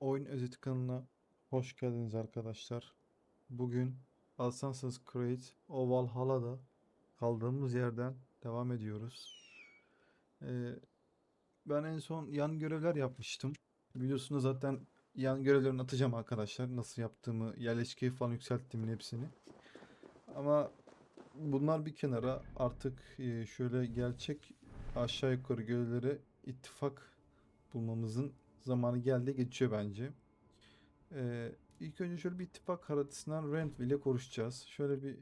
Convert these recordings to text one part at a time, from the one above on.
Oyun Özeti kanalına hoş geldiniz arkadaşlar. Bugün Assassin's Creed Valhalla'da kaldığımız yerden devam ediyoruz. Ee, Ben en son yan görevler yapmıştım. Videosunu zaten yan görevlerini atacağım arkadaşlar. Nasıl yaptığımı, yerleşkeyi falan yükselttiğimin hepsini. Ama bunlar bir kenara artık şöyle gerçek aşağı yukarı görevlere ittifak bulmamızın zamanı geldi geçiyor bence. İlk önce şöyle bir ittifak haritasından Rentville ile konuşacağız. Şöyle bir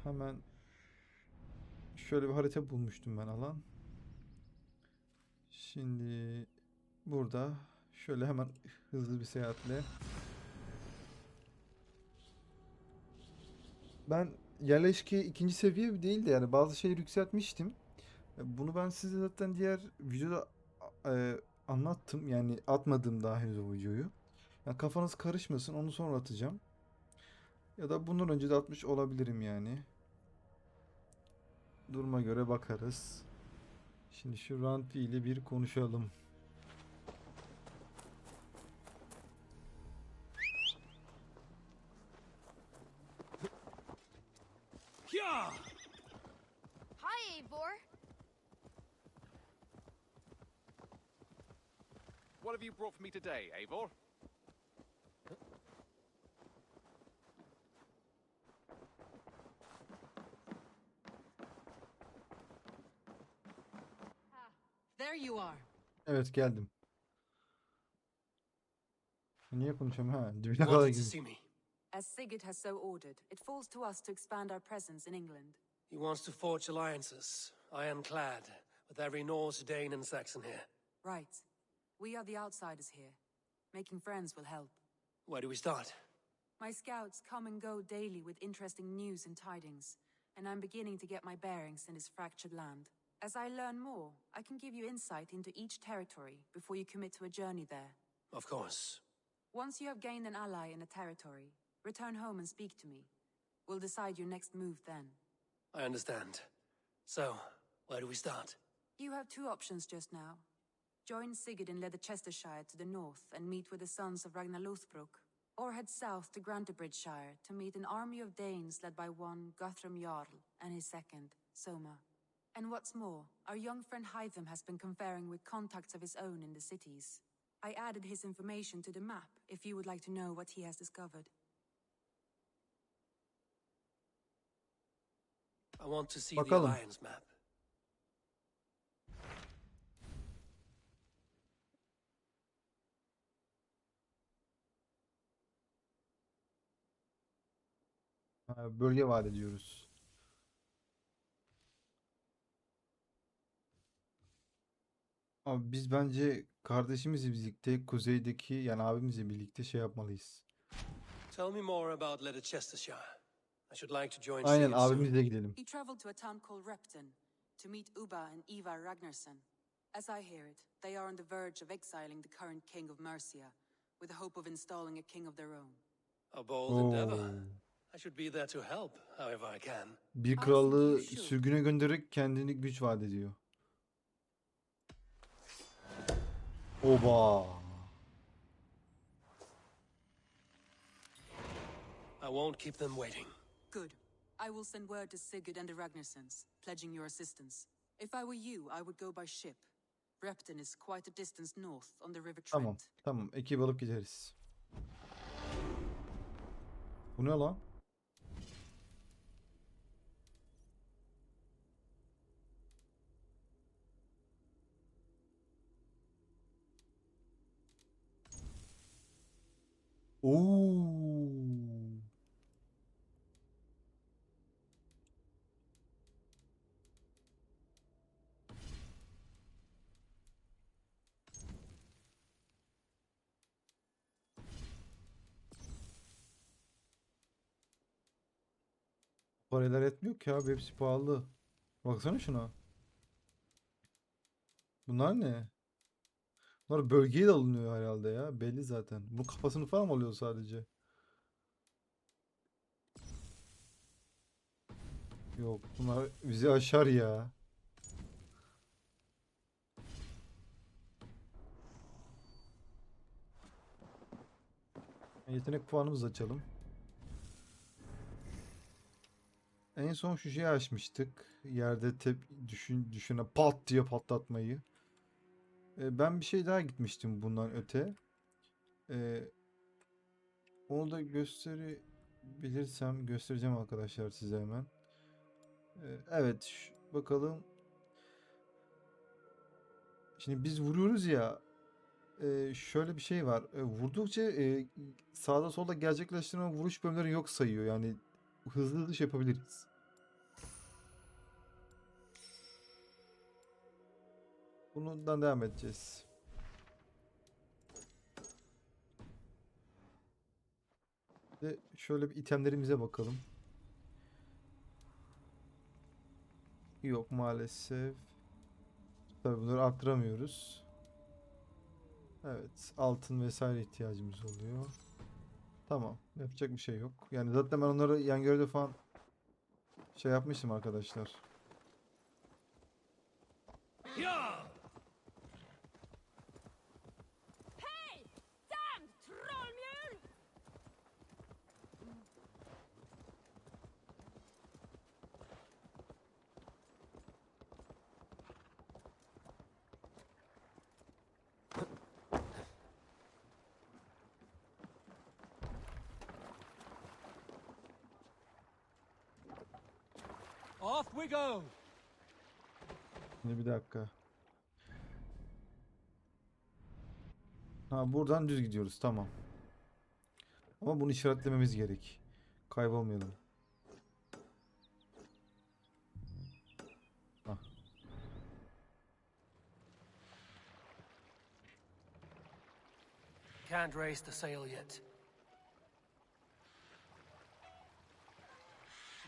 hemen şöyle bir harita bulmuştum ben alan. Şimdi burada şöyle hemen hızlı bir seyahatle ben yerleşke ikinci seviye değil de yani bazı şeyleri yükseltmiştim. Bunu ben size zaten diğer videoda anlattım. Yani atmadım daha henüz o videoyu. Yani kafanız karışmasın, onu sonra atacağım. Ya da bundan önce de atmış olabilirim yani. Duruma göre bakarız. Şimdi şu Ranti ile bir konuşalım. Hi, Eivor. What have you brought for me today, Eivor? There you are. Evet geldim. Niye konuşuyorum ha? Dibine kadar Wanted to girdim. see me. As Sigurd has so ordered, it falls to us to expand our presence in England. He wants to forge alliances, ironclad, with every Norse, Dane, and Saxon here. Right. We are the outsiders here. Making friends will help. Where do we start? My scouts come and go daily with interesting news and tidings, and I'm beginning to get my bearings in this fractured land. As I learn more, I can give you insight into each territory before you commit to a journey there. Of course. Once you have gained an ally in a territory, return home and speak to me. We'll decide your next move then. I understand. So, where do we start? You have two options just now. Join Sigurd in Leicestershire to the north and meet with the sons of Ragnar Lothbrok, or head south to Grantebridgeshire to meet an army of Danes led by one Guthrum Jarl and his second, Soma. And what's more, our young friend Hytham has been conferring with contacts of his own in the cities. I added his information to the map if you would like to know what he has discovered. I want to see Bakalım. the alliance map. Bölge vaat ediyoruz. Abi biz bence kardeşimizle birlikte kuzeydeki yani abimizle birlikte şey yapmalıyız. Tell me more about Leicestershire. I should like to join Aynen Sigurd soon. abimizle gidelim. He traveled to a town called Repton to meet Uba and Eva Ragnarsson. As I hear it, they are on the verge of exiling the current king of Mercia, with the hope of installing a king of their own. A bold Oo. endeavor. I should be there to help, however I can. Bir think krallığı you should. sürgüne göndererek kendini güç vaat ediyor. Oba. I won't keep them waiting. Good. I will send word to Sigurd and the Ragnarssons, pledging your assistance. If I were you, I would go by ship. Repton is quite a distance north on the River Trent. Tamam. Tamam. Ekip alıp gideriz. Bu ne lan? Oo. Paraylar etmiyor ki abi, hepsi pahalı. Baksana şuna. Bunlar ne? Bunlar bölgeye de alınıyor herhalde ya. Belli zaten. Bu kafasını falan mı alıyor sadece? Yok, bunlar bizi aşar ya. Yetenek puanımızı açalım. En son şu şeyi açmıştık. Yerde düşüne pat diye patlatmayı. Ben bir şey daha gitmiştim bundan öte. Ee, Onu da gösterebilirsem göstereceğim arkadaşlar size hemen. Evet, bakalım. Şimdi biz vuruyoruz ya. Şöyle bir şey var. Vurdukça sağda solda gerçekleştirme vuruş bölümleri yok sayıyor. Yani hızlı hızlı şey yapabiliriz. Bundan devam edeceğiz. Ve şöyle bir itemlerimize bakalım. Yok maalesef. Tabii bunları arttıramıyoruz. Evet, altın vesaire ihtiyacımız oluyor. Tamam, yapacak bir şey yok. Yani zaten ben onları yan görevde falan şey yapmıştım arkadaşlar. Yeah! Hey! Damned troll mule! Off we go! Şimdi bir dakika. Ha, buradan düz gidiyoruz, tamam. Ama bunu işaretlememiz gerek. Kaybolmayalım. Hah. Can't raise the sail yet.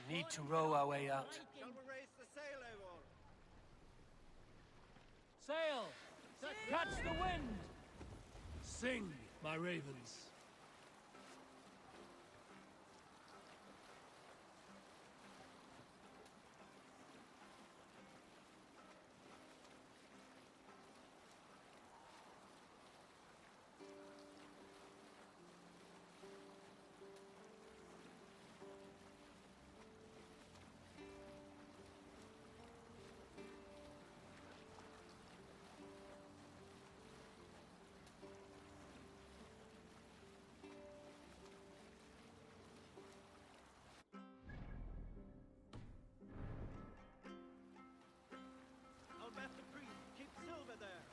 Need to row our way out. Shall we raise the sail, Eivor? Sail! Catch the wind! Sing, my ravens. I'll bet the priest keeps silver there.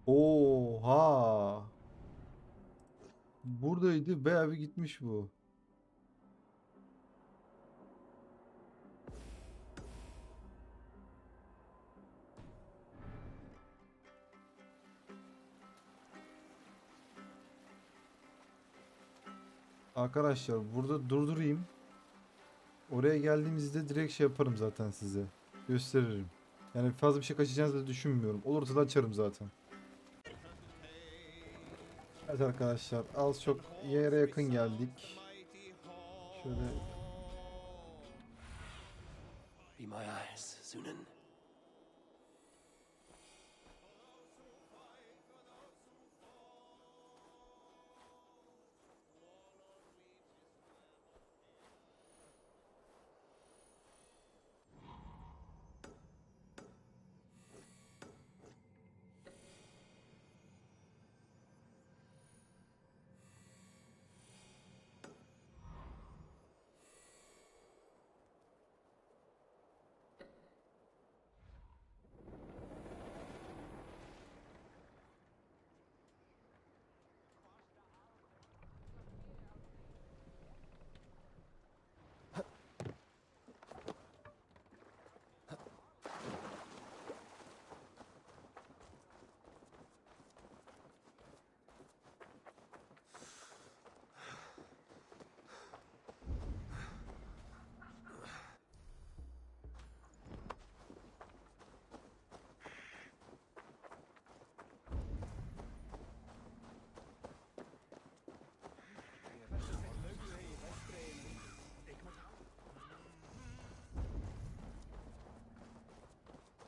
Oha! Buradaydı, bayağı bir gitmiş bu. Arkadaşlar burada durdurayım. Oraya geldiğimizde direkt şey yaparım zaten size. Gösteririm. Yani fazla bir şey kaçacağınızı da düşünmüyorum. Olursa da açarım zaten. Evet arkadaşlar, az çok yere yakın geldik. Şöyle Be my eyes, Sunan.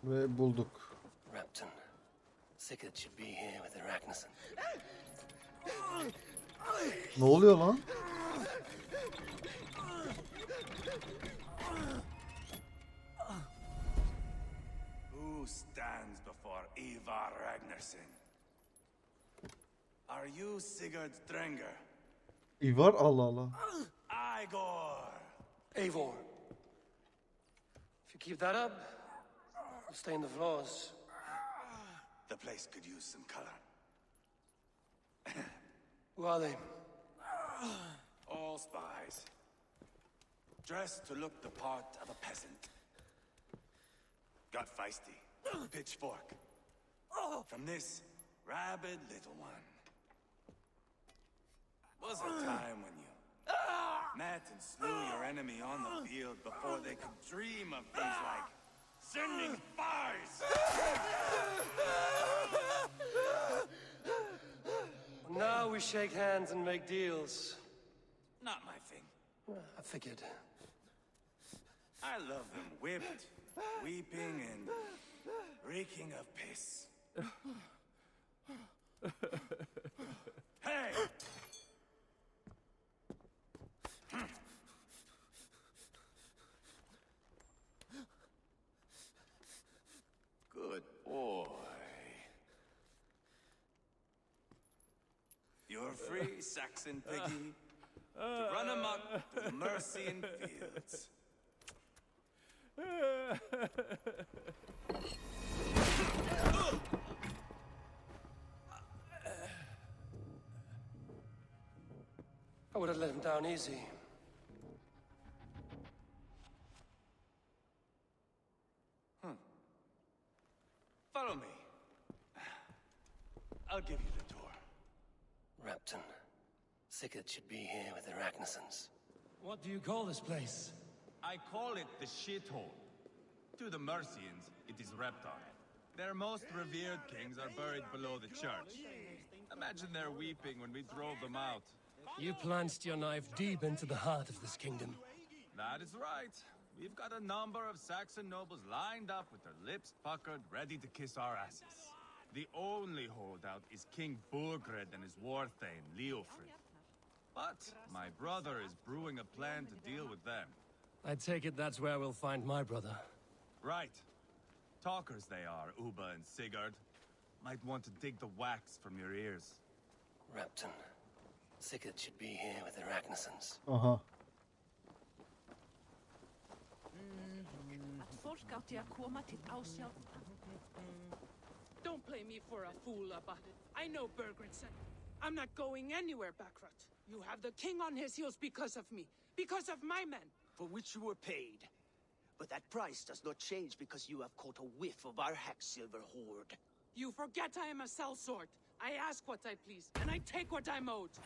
Ve bulduk. Repton. Sigurd should be here with the Ragnarsson. Ne oluyor lan? Who stands before Ivar Ragnarsson? Are you Sigurd Strenger? İvar, Allah Allah. Igor! Eivor. If you keep that up, you'll stain the floors. The place could use some color. Who are they? All spies. Dressed to look the part of a peasant. Got feisty. Pitchfork. From this rabid little one. Was a time when you met and slew your enemy on the field before they could dream of things like sending spies. Now we shake hands and make deals. Not my thing. I figured. I love them whipped, weeping, and reeking of piss. Hey! Good boy. You're free, Saxon piggy, to run amok through the Mercian fields. I would have let him down easy. Follow me. I'll give you the tour. Repton. Sigurd should be here with the Ragnarssons. What do you call this place? I call it the shithole. To the Mercians, it is Repton. Their most revered kings are buried below the church. Imagine their weeping when we drove them out. You plunged your knife deep into the heart of this kingdom. That is right. We've got a number of Saxon nobles lined up with their lips puckered, ready to kiss our asses. The only holdout is King Burgred and his war thane, Leofrid. But my brother is brewing a plan to deal with them. I take it that's where we'll find my brother. Right. Talkers they are, Uba and Sigurd. Might want to dig the wax from your ears. Repton. Sigurd should be here with the Ragnarssons. Aha. Att folk alltid komma till Ausjalt. Don't play me for a fool about it. I know Bergred said, I'm not going anywhere, Backrot. You have the king on his heels because of me. Because of my men. For which you were paid. But that price does not change because you have caught a whiff of our Hacksilver hoard. You forget I am a sellsword. I ask what I please, and I take what I'm owed.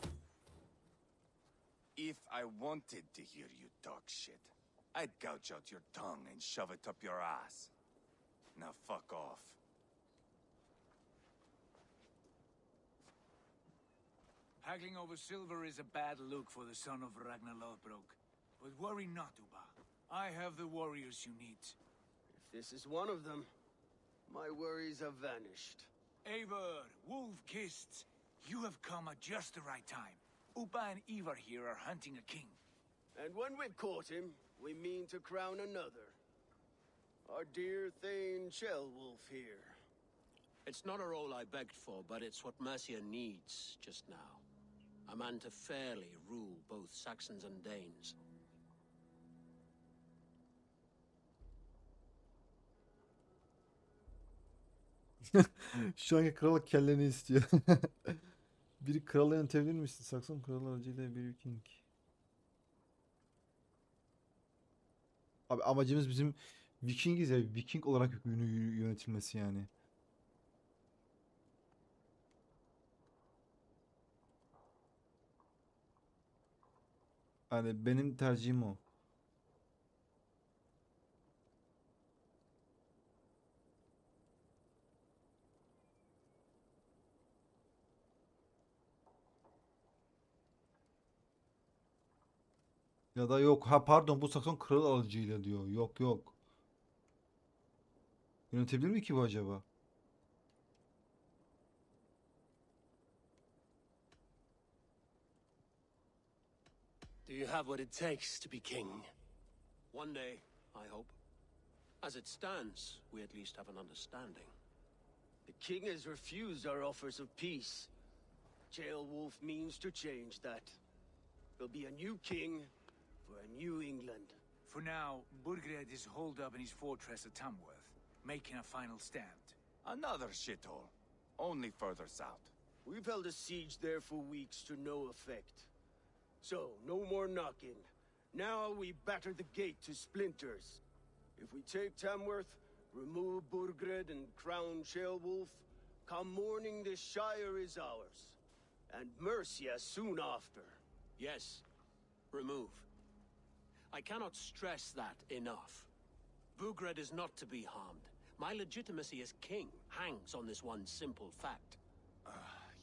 If I wanted to hear you talk shit, I'd gouge out your tongue and shove it up your ass. Now fuck off. Haggling over silver is a bad look for the son of Ragnar Lothbrok. But worry not, Uba. I have the warriors you need. If this is one of them, my worries have vanished. Eivor, Wolf-Kissed, you have come at just the right time. Uba and Ivar here are hunting a king. And when we've caught him, we mean to crown another. Our dear Thane Shellwolf here. It's not a role I begged for, but it's what Mercia needs just now. A man to fairly rule both Saxons and Danes. Şu anki kralı kelleni istiyor. Bir kralı yönetebilir misin? Sakson kralı aracıyla bir viking. Abi amacımız bizim vikingiz ya. Viking olarak yönetilmesi yani. Yani benim tercihim o. Ya da yok. Ha pardon, bu Sakson kral alıcıyla diyor. Yok yok. Yönetebilir mi ki bu acaba? Do you have what it takes to be king? One day, I hope. As it stands, we at least have an understanding. The king has refused our offers of peace. Jailwolf means to change that. There'll be a new king for a new England. For now, Burgred is holed up in his fortress at Tamworth, making a final stand. Another shithole. Only further south. We've held a siege there for weeks to no effect. So, no more knocking. Now we batter the gate to splinters. If we take Tamworth, remove Burgred and crown Jailwolf, come morning the Shire is ours. And Mercia soon after. Yes, remove. I cannot stress that enough. Bugred is not to be harmed. My legitimacy as king hangs on this one simple fact.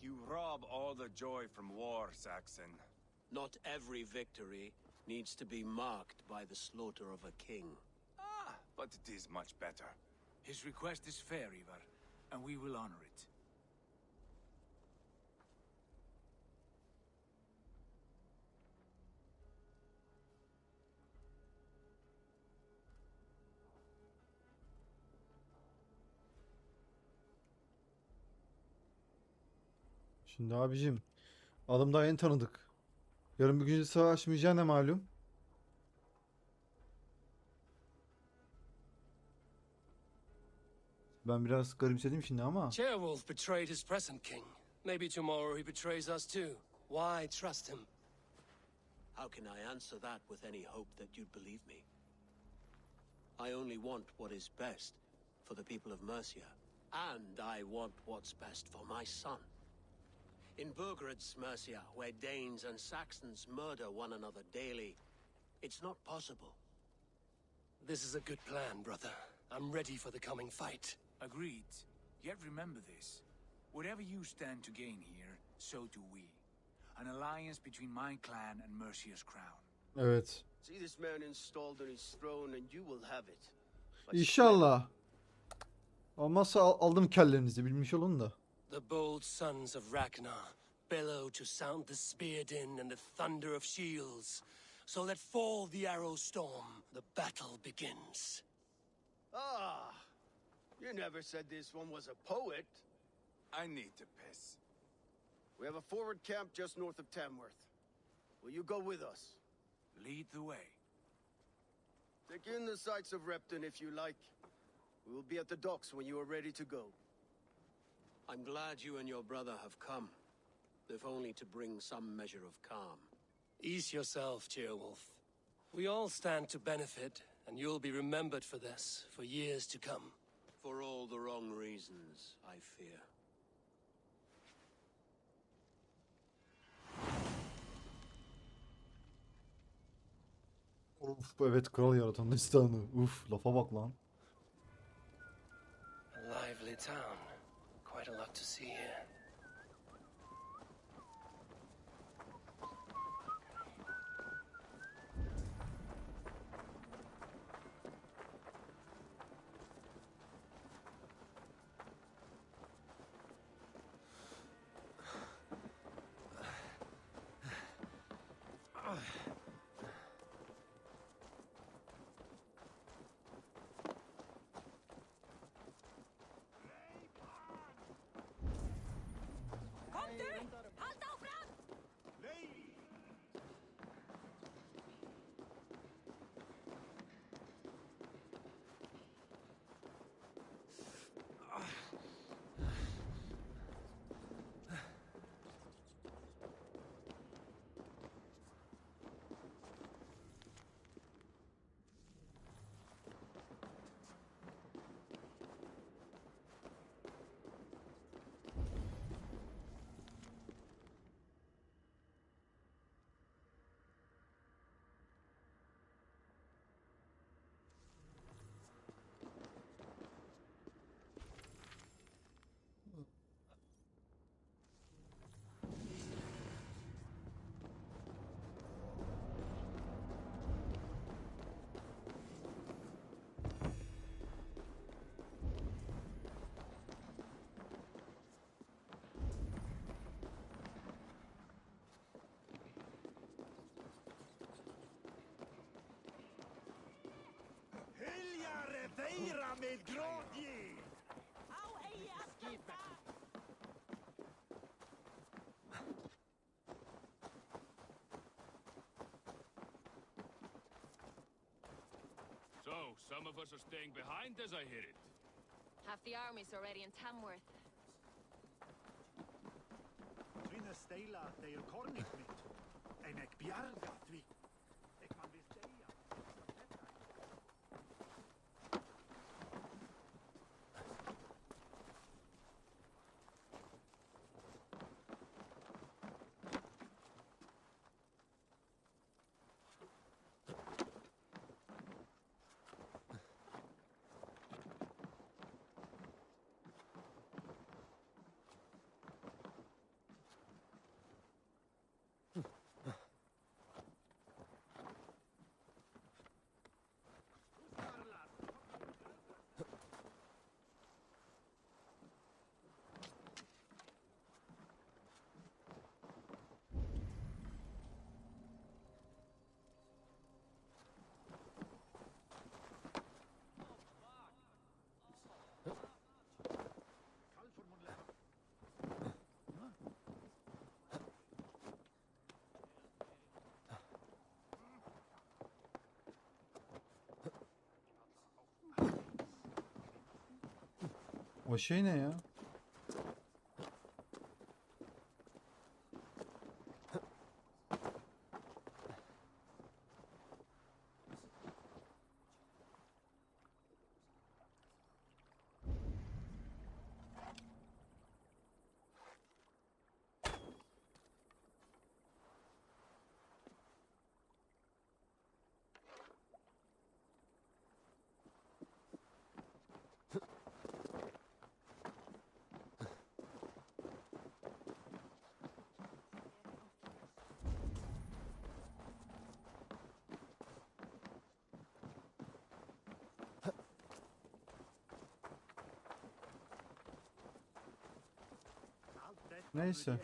You rob all the joy from war, Saxon. Not every victory needs to be marked by the slaughter of a king. But it is much better. His request is fair, Ivar, and we will honor it. Şimdi abicim, adam daha yeni tanıdık. Yarın bir gün savaşmayacağı ne malum? Ben biraz garipsedim şimdi ama. Jailwolf betrayed his present king. Maybe tomorrow he betrays us too. Why trust him? How can I answer that with any hope that you'd believe me? I only want what is best for the people of Mercia. And I want what's best for my son. In Burgred's Mercia, where Danes and Saxons murder one another daily, it's not possible. This is a good plan, brother. I'm ready for the coming fight. Agreed. Yet remember this. Whatever you stand to gain here, so do we. An alliance between my clan and Mercia's crown. Evet. See this man installed on his throne and you will have it. İnşallah. Olmazsa aldım kellerinizi, bilmiş olun da. The bold sons of Ragnar bellow to sound the spear din and the thunder of shields. So let fall the arrow storm. The battle begins. Ah! You never said this one was a poet. I need to piss. We have a forward camp just north of Tamworth. Will you go with us? Lead the way. Take in the sights of Repton if you like. We will be at the docks when you are ready to go. I'm glad you and your brother have come, if only to bring some measure of calm. Ease yourself, Jailwolf. We all stand to benefit, and you'll be remembered for this for years to come. For all the wrong reasons, I fear. Uf, evet, kral yaratan destanı. Uf, lafa bak lan. A lively town. Quite a lot to see here. Some of us are staying behind as I hear it. Half the army's already in Tamworth. Trine Steila, they are cornig mit. En ek bjargat vi. Ek man vil säga. O şey ne ya? Neyse.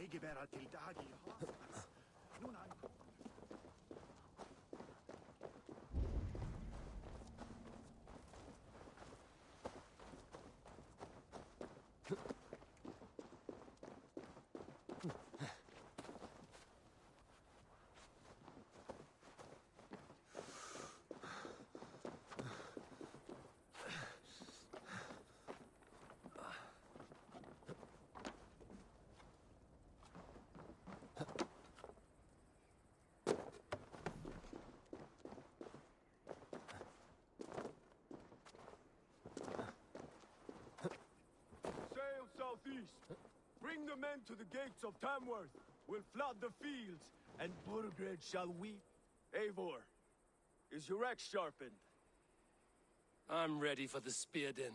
Sail southeast. Bring the men to the gates of Tamworth. We'll flood the fields, and Burgred shall weep. Eivor, is your axe sharpened? I'm ready for the spear din.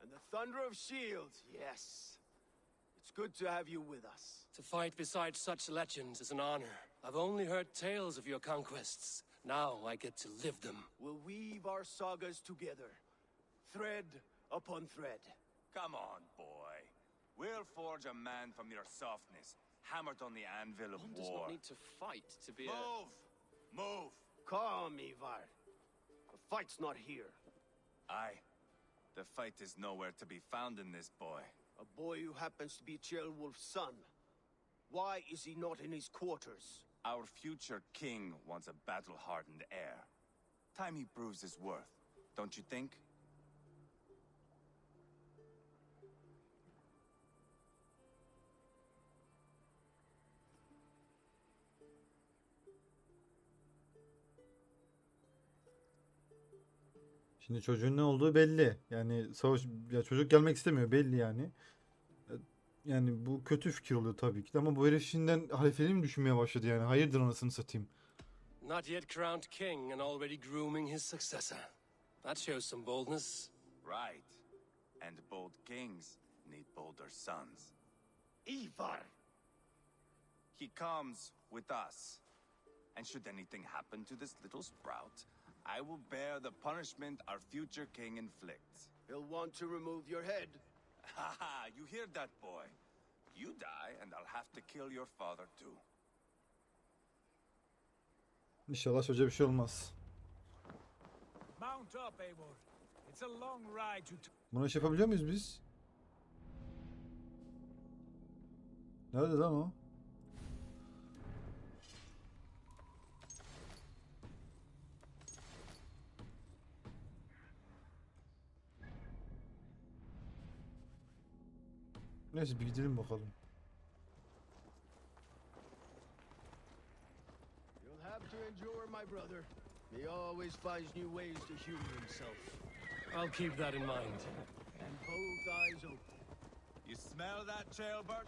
And the thunder of shields, yes. It's good to have you with us. To fight beside such legends is an honor. I've only heard tales of your conquests. Now I get to live them. We'll weave our sagas together, thread upon thread. Come on, boy. We'll forge a man from your softness, hammered on the anvil of One war. does not need to fight to be Move! Move! Calm, Ivar. The fight's not here. Aye. The fight is nowhere to be found in this boy. A boy who happens to be Ceolwulf's son. Why is he not in his quarters? Our future king wants a battle-hardened heir. Time he proves his worth, don't you think? Şimdi çocuğun ne olduğu belli. Yani savaş ya çocuk gelmek istemiyor belli yani. Yani bu kötü fikir oluyor tabii ki de ama bu herif şimdiden halifeliği mi düşünmeye başladı yani? Hayırdır anasını satayım. Not yet crowned king and already grooming his successor. That shows some boldness. Right. And bold kings need bolder sons. Ivar! He comes with us. And should anything happen to this little sprout, I will bear the punishment our future king inflicts. He'll want to remove your head. Ha ha, you hear that, boy? You die, and I'll have to kill your father too. İnşallah çocuğa bir şey olmaz. Mount up, Eivor. It's a long ride to... Buna iş yapabiliyor muyuz biz? Nerede lan o? Neyse bir gidelim bakalım. You'll have to endure, my brother. He always finds new ways to humor himself. I'll keep that in mind. And both eyes open. You smell that, Jailbird?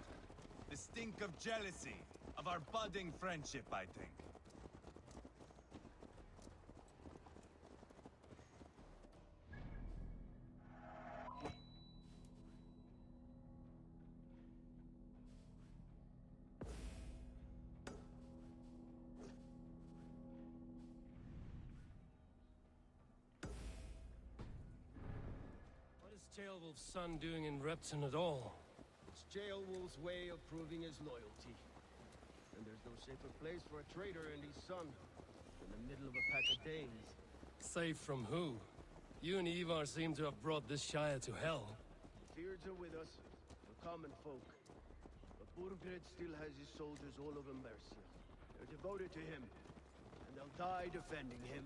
The stink of jealousy, of our budding friendship, I think. What is Jailwolf's son doing in Repton at all? It's Jailwolf's way of proving his loyalty. And there's no safer place for a traitor and his son in the middle of a pack of Danes. Safe from who? You and Ivar seem to have brought this Shire to hell. Fears are with us, we're common folk. But Burgred still has his soldiers all over Mercia. They're devoted to him, and they'll die defending him.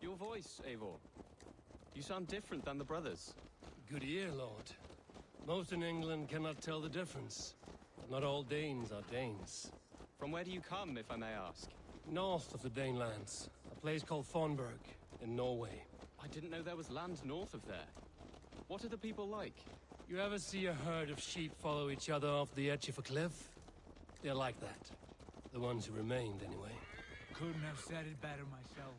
Your voice, Eivor. You sound different than the brothers. Good ear, Lord. Most in England cannot tell the difference. Not all Danes are Danes. From where do you come, if I may ask? North of the Danelands, a place called Thornburg, in Norway. I didn't know there was land north of there. What are the people like? You ever see a herd of sheep follow each other off the edge of a cliff? They're like that. The ones who remained, anyway. Couldn't have said it better myself.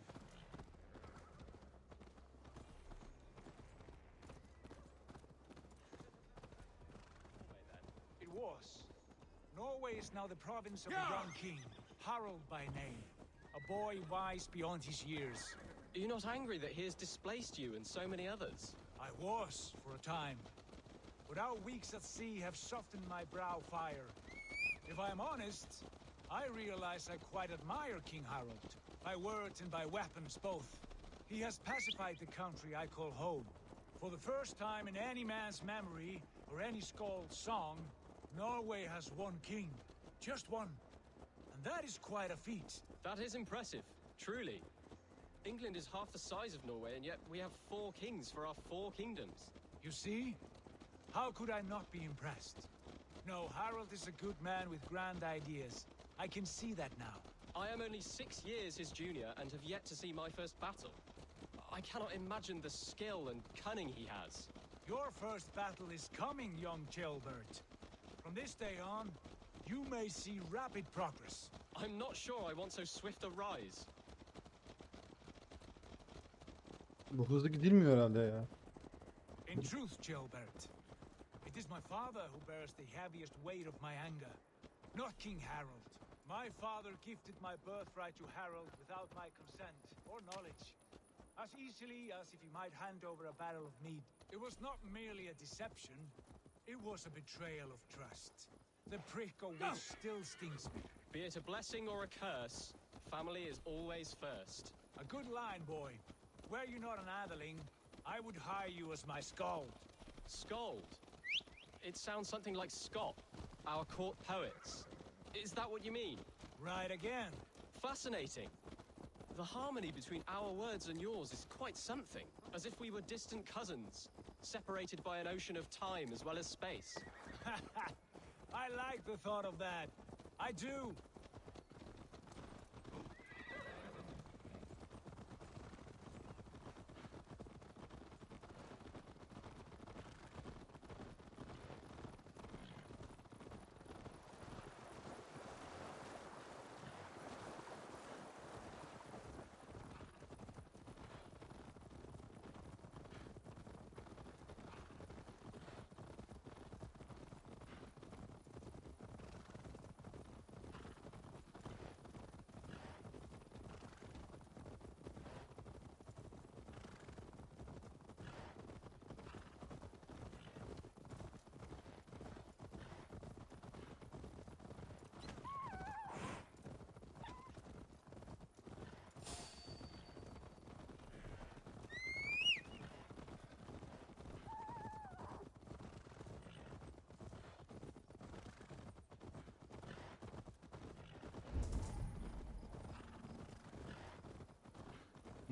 It was. Norway is now the province of a young king, Harald by name. A boy wise beyond his years. Are you not angry that he has displaced you and so many others? I was, for a time. But our weeks at sea have softened my brow fire. If I am honest, I realize I quite admire King Harald. By words and by weapons both. He has pacified the country I call home. For the first time in any man's memory, or any skald's song, Norway has one king. Just one. And that is quite a feat. That is impressive, truly. England is half the size of Norway, and yet we have 4 kings for our 4 kingdoms. You see? How could I not be impressed? No, Harald is a good man with grand ideas. I can see that now. I am only 6 years his junior and have yet to see my first battle. I cannot imagine the skill and cunning he has. Your first battle is coming, young Jailbird. From this day on, you may see rapid progress. I'm not sure I want so swift a rise. Bu hızlı gidilmiyor herhalde ya. In truth, Jailbird, it is my father who bears the heaviest weight of my anger, not King Harald. My father gifted my birthright to Harald without my consent or knowledge, as easily as if he might hand over a barrel of mead. It was not merely a deception, it was a betrayal of trust. The prick of which still stings me. Be it a blessing or a curse, family is always first. A good line, boy. Were you not an atheling, I would hire you as my skald. Skald? It sounds something like Scott, our court poets. Is that what you mean? Right again. Fascinating. The harmony between our words and yours is quite something. As if we were distant cousins, separated by an ocean of time as well as space. I like the thought of that. I do.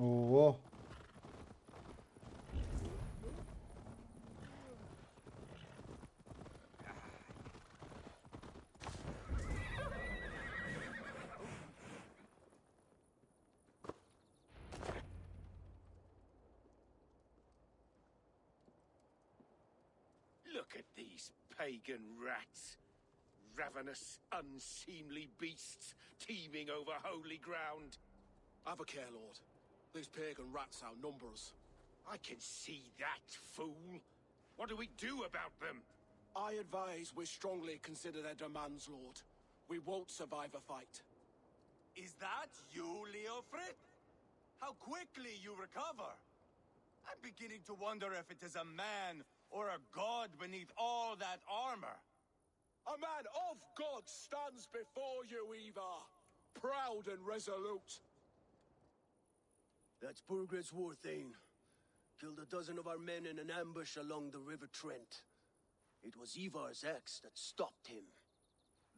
Oo. Look at these pagan rats. Ravenous, unseemly beasts teeming over holy ground. Have a care, Lord. These pagan rats outnumber us. I can see that, fool. What do we do about them? I advise we strongly consider their demands, Lord. We won't survive a fight. Is that you, Leofrid? How quickly you recover! I'm beginning to wonder if it is a man or a god beneath all that armor. A man of God stands before you, Ivar. Proud and resolute. That's Burgred's Warthane. Killed a dozen of our men in an ambush along the River Trent. It was Ivar's axe that stopped him.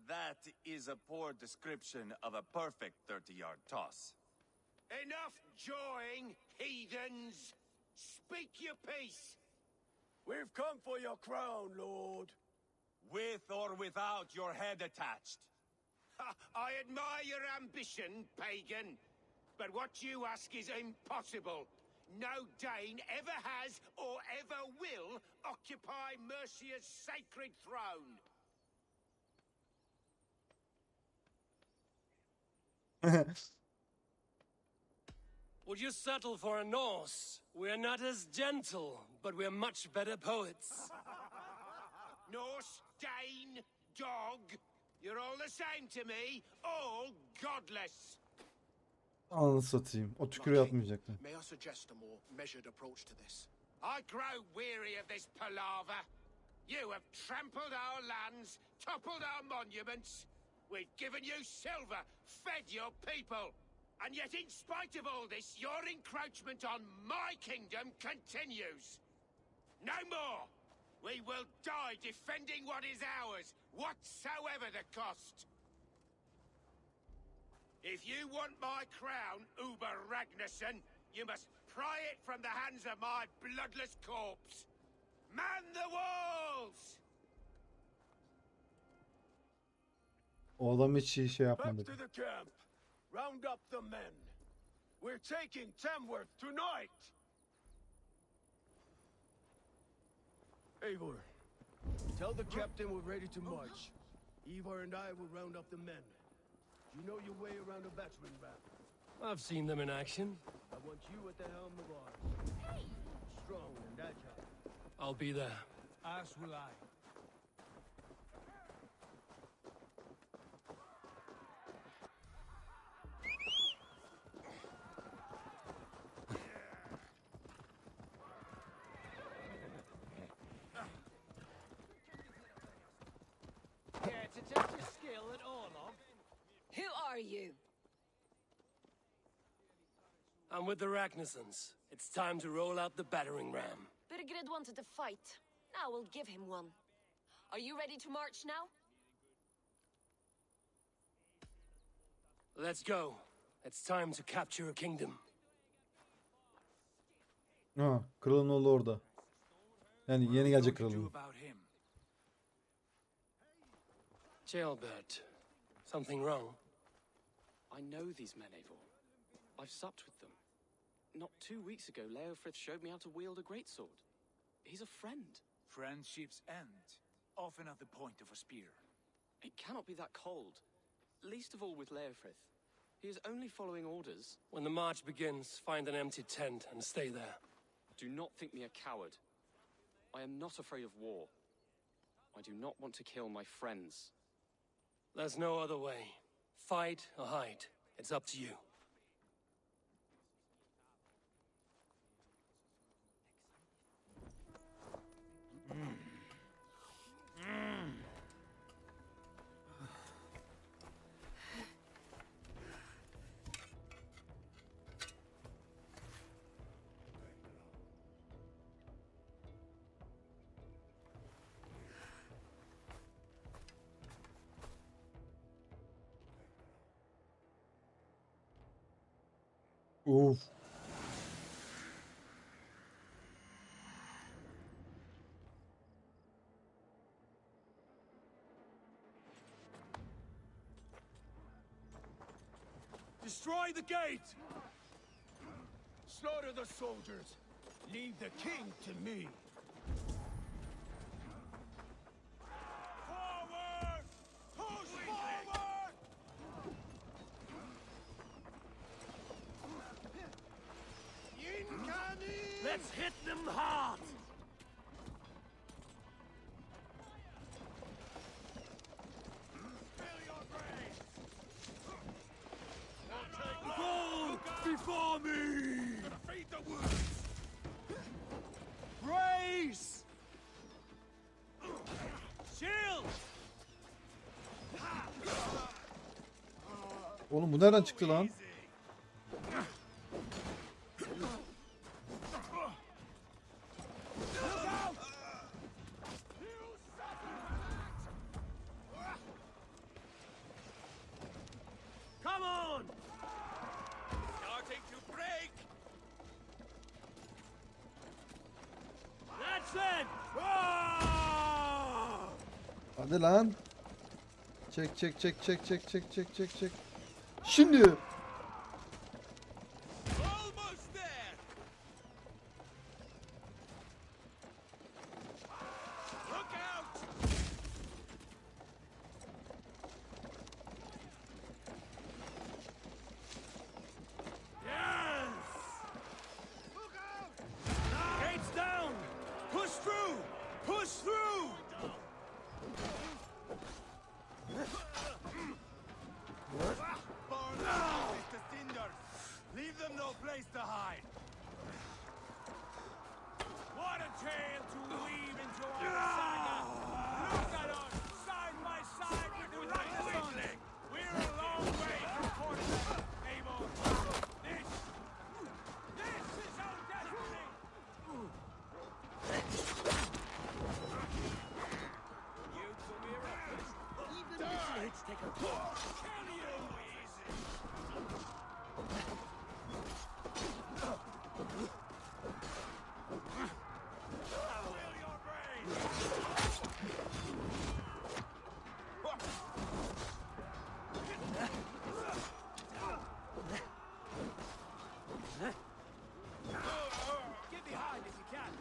That is a poor description of a perfect 30-yard toss. Enough jawing, heathens! Speak your piece! We've come for your crown, Lord. With or without your head attached. I admire your ambition, pagan. But what you ask is impossible. No Dane ever has or ever will occupy Mercia's sacred throne. Would you settle for a Norse? We're not as gentle, but we're much better poets. Norse, Dane, dog, you're all the same to me, all godless. Ananı satayım. O tükürüğü atmayacaktım. May I suggest a more measured approach to this? I grow weary of this palaver. You have trampled our lands, toppled our monuments. We've given you silver, fed your people. And yet in spite of all this, your encroachment on my kingdom continues. No more! We will die defending what is ours, whatsoever the cost. If you want my crown, Uber Ragnarsson, you must pry it from the hands of my bloodless corpse. Man the walls! O adam hiç şey yapmadı. Back to the camp. Round up the men. We're taking Tamworth tonight! Eivor, tell the captain we're ready to march. Ivar and I will round up the men. You know your way around a battering ram. I've seen them in action. I want you at the helm of ours. Strong and agile. I'll be there. As will I. Care to test your skill at Orlov? Who are you? I'm with the Ragnarssons. It's time to roll out the battering ram. Birgred wanted to fight. Now we'll give him one. Are you ready to march now? Let's go. It's time to capture a kingdom. Ha, kralın oğlu orada. Yani yeni gelecek kralın. Jailbird. Something wrong? I know these men, Eivor. I've supped with them. Not 2 weeks ago, Leofrith showed me how to wield a greatsword. He's a friend. Friendships end, often at the point of a spear. It cannot be that cold. Least of all with Leofrith. He is only following orders. When the march begins, find an empty tent and stay there. Do not think me a coward. I am not afraid of war. I do not want to kill my friends. There's no other way. Fight or hide. It's up to you. Uf. Destroy the gate! Slaughter the soldiers. Leave the king to me. Let's hit them hard! Go before me! Defeat the wolves! Brace! Shield! Oğlum bu nereden çıktı lan? Come on! Starting to break! That's it! Ah! Hadi lan. Çek çek çek çek çek çek çek çek çek. Şimdi. Almost there! Look out! Yes! Look out! Gates down! Push through! Push through! Burn them to cinders. Leave them no place to hide. What a tale to weave into our saga! Look at us, side by side with the Renaissance! We're a long way from Portugal, Abel. This is our destiny! You two miracles! Even the blades take a toll. Can you easy? Fill your brain. Get behind if you can.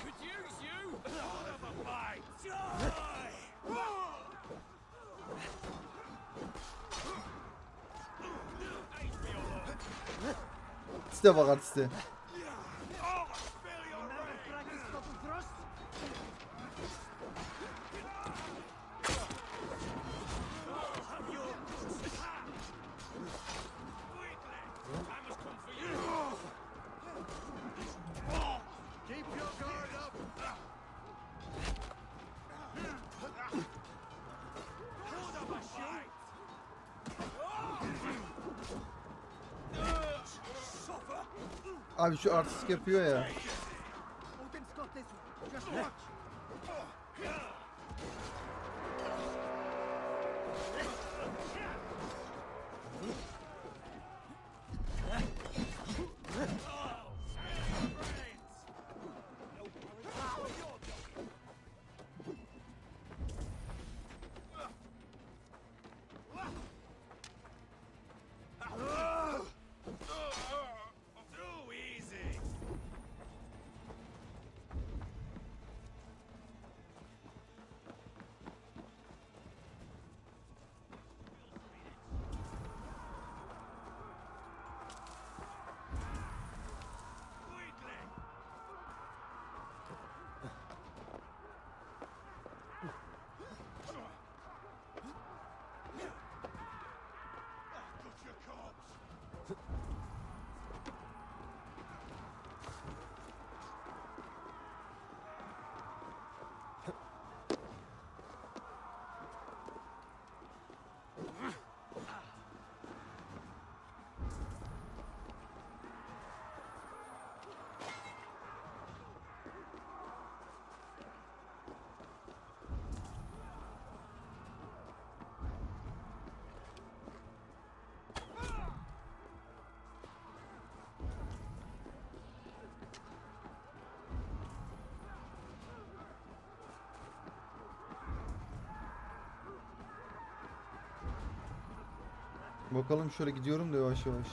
Could use you! Out of a fight. Artiste bak artiste. Keep your guard up. Out of a fight. Abi şu artist yapıyor ya. Odin's got this one. Just watch. Too easy. Bakalım şöyle gidiyorum da yavaş yavaş.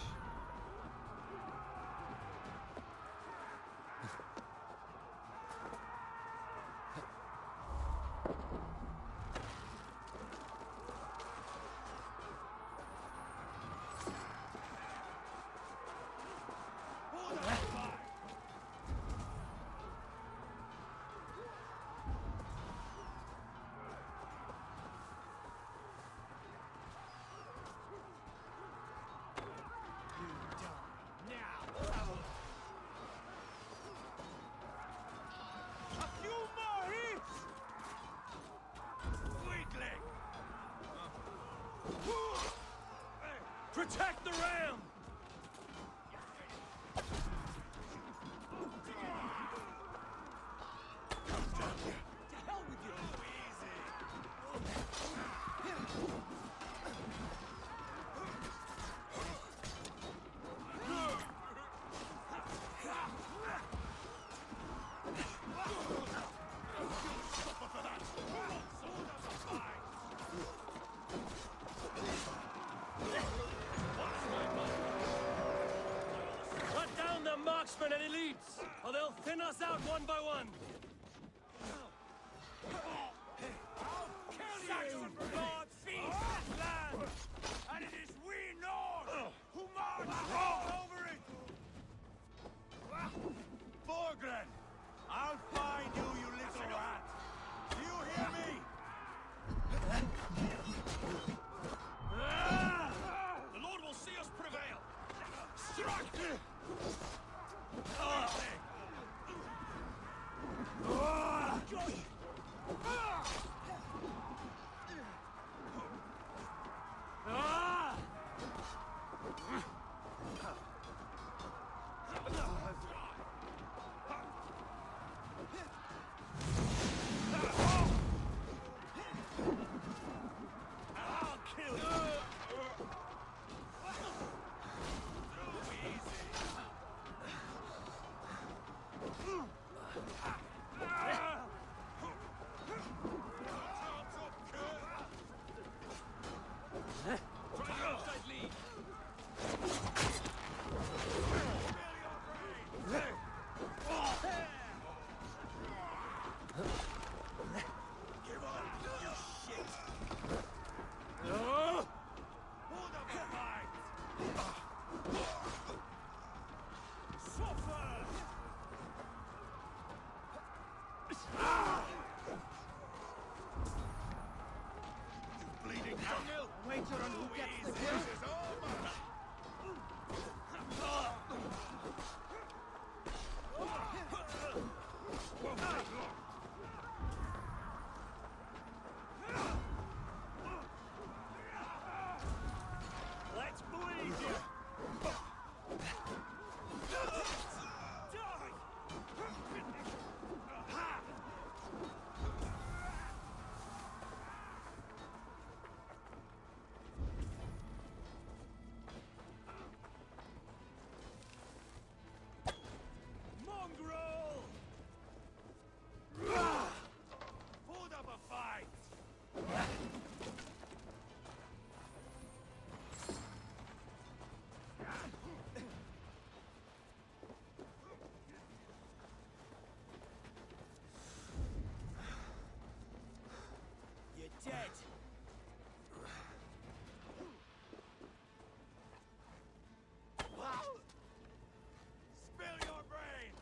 Protect the ram! Cut down the marksmen and elites, or they'll thin us out one by one. Saxon blood feeds this land, and it is we North who march all over it. Borgren, I'll find you, you little rat. Do you hear me? The Lord will see us prevail. Strike! I'll kill you. Wager on who gets the kill. Let's bleed you. Mongrel! Put up a fight! You're dead. Spill your brains!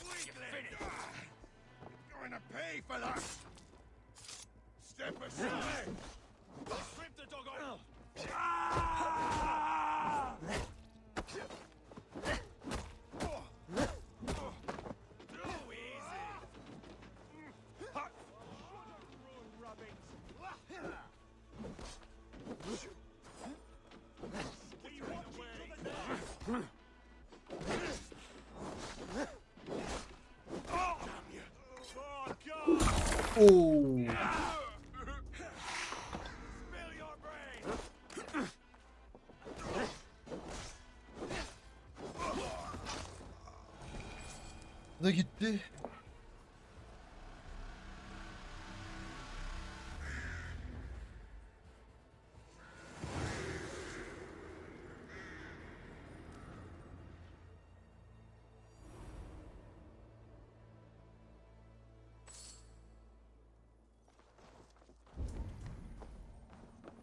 Weakling! You're going to pay for that! Step aside! Strip the dog off. Too easy! We want away! Oh! Damn you! Oh, God! Oo. Spill your brains! Da gitti.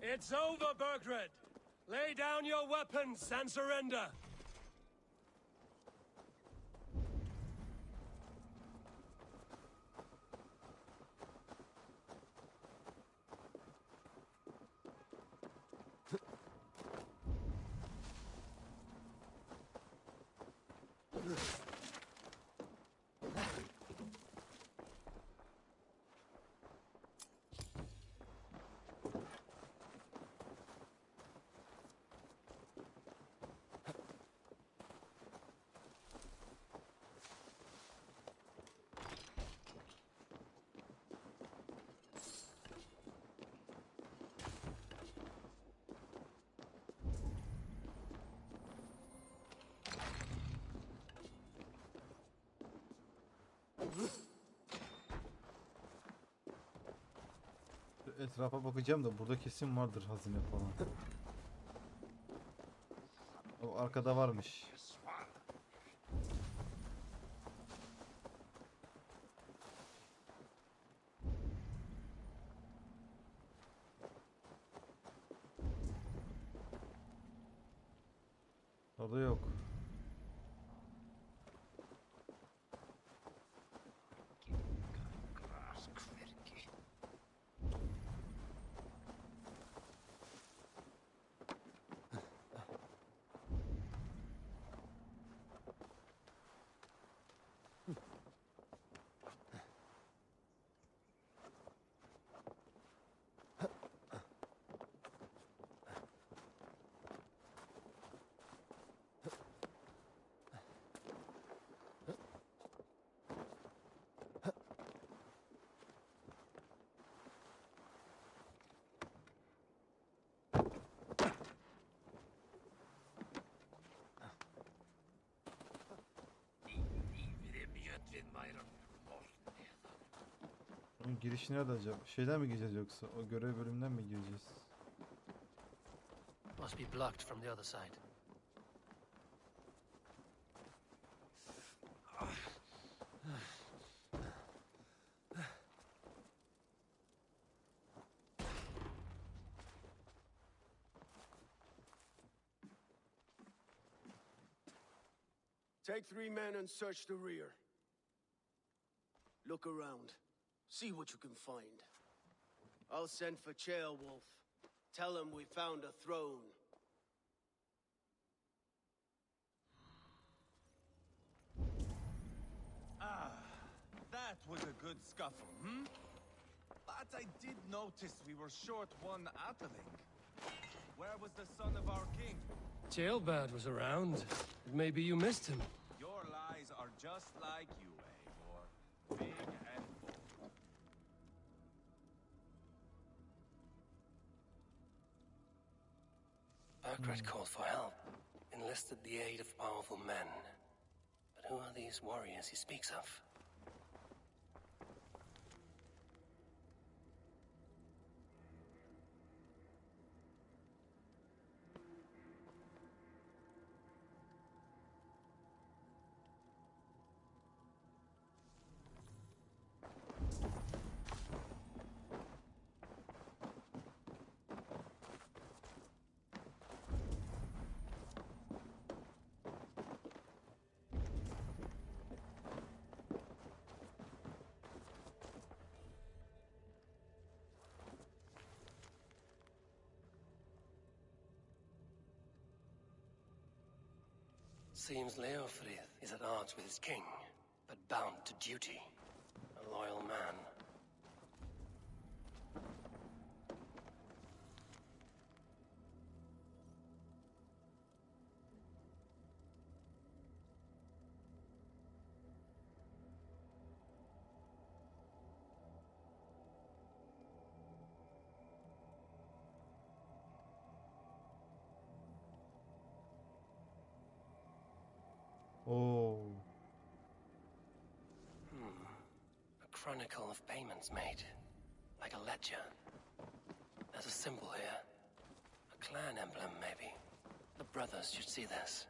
It's over, Burgred. Lay down your weapons and surrender. etrafa bakacağım da burada kesin vardır hazine falan. O arkada varmış. Orada yok. Onun girişi nerede acaba? Şeyden mi gireceğiz yoksa? O görev bölümünden mi gireceğiz? Must be blocked from the other side. Take 3 men and search the rear. Look around. See what you can find. I'll send for Chaelwolf. Tell him we found a throne. That was a good scuffle, hmm? But I did notice we were short one Atheling. Where was the son of our king? Jailbird was around. Maybe you missed him. Your lies are just like you, Eivor. Big and bold. Burgred called for help, enlisted the aid of powerful men. But who are these warriors he speaks of? Seems Leofrith is at odds with his king, but bound to duty. A loyal man. Oh. A chronicle of payments made, like a ledger. There's a symbol here. A clan emblem, maybe. The brothers should see this.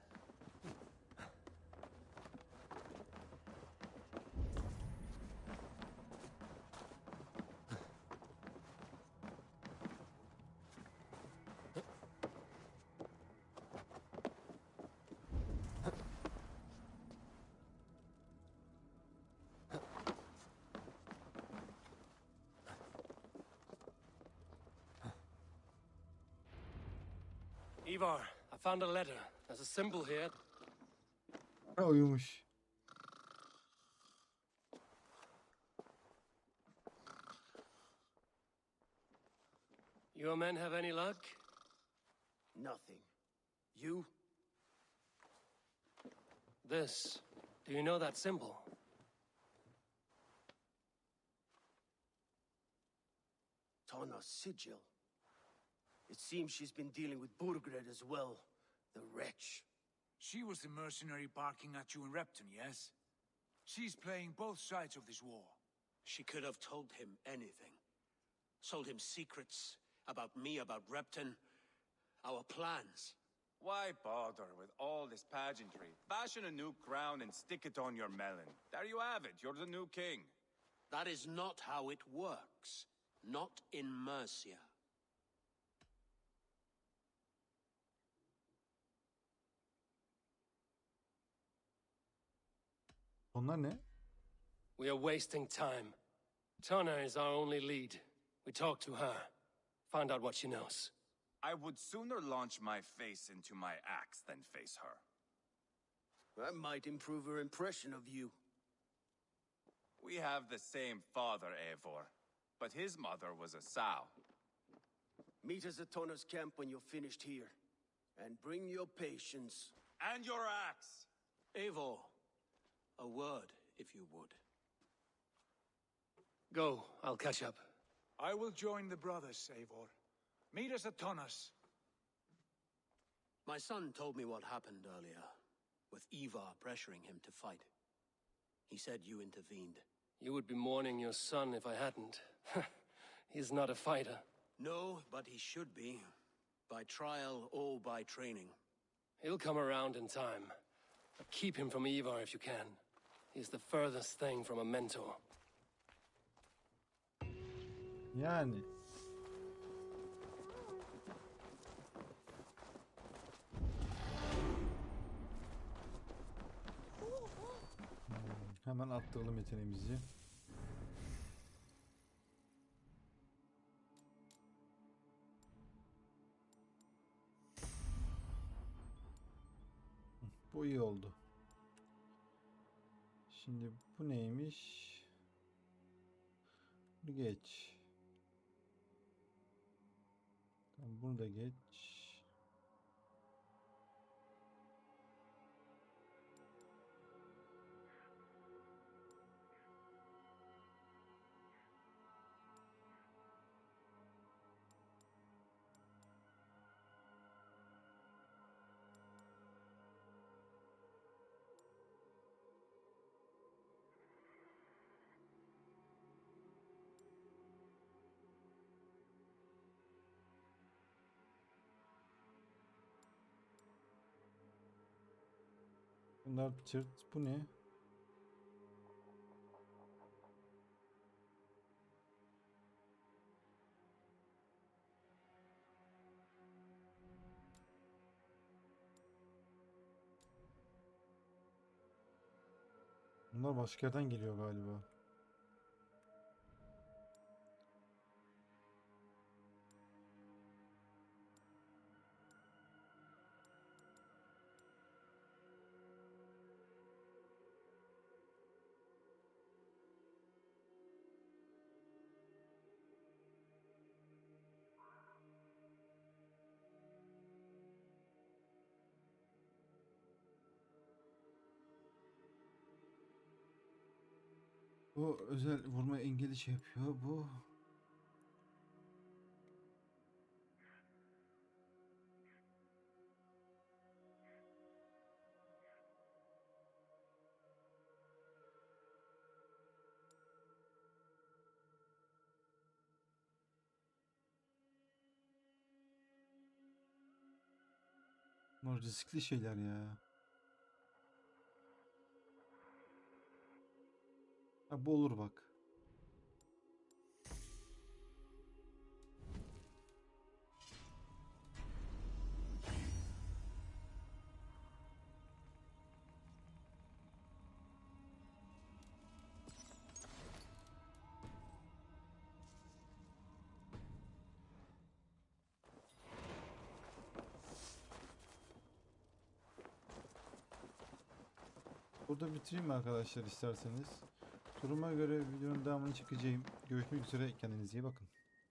Ivar, I found a letter. There's a symbol here. Ha, uyumuş. Your men have any luck? Nothing. You? This. Do you know that symbol? Tana's sigil. It seems she's been dealing with Burgred as well. The wretch. She was the mercenary barking at you in Repton, yes? She's playing both sides of this war. She could have told him anything. Sold him secrets about me, about Repton, our plans. Why bother with all this pageantry? Fashion a new crown and stick it on your melon. There you have it, you're the new king. That is not how it works. Not in Mercia. Onlar ne? We are wasting time. Tana is our only lead. We talk to her. Find out what she knows. I would sooner launch my face into my axe than face her. That might improve her impression of you. We have the same father, Eivor, but his mother was a sow. Meet us at Tona's camp when you're finished here. And bring your patience. And your axe! Eivor, a word, if you would. Go, I'll catch up. I will join the brothers, Eivor. Meet us at Tona's. My son told me what happened earlier, with Ivar pressuring him to fight. He said you intervened. You would be mourning your son if I hadn't. He's not a fighter. No, but he should be. By trial or by training. He'll come around in time. But keep him from Ivar if you can. He's the furthest thing from a mentor. Yani. Hemen attıralım yeteneğimizi. Bu iyi oldu. Şimdi bu neymiş? Bunu geç. Tamam, bunu da geç. Bunlar çırt. Bu ne? Bunlar başka yerden geliyor galiba. Bu özel vurma engeli şey yapıyor. Bu bunlar riskli şeyler ya. Ha, bu olur bak. Burada bitireyim mi arkadaşlar isterseniz? Duruma göre videonun devamını çekeceğim. Görüşmek üzere. Kendinize iyi bakın.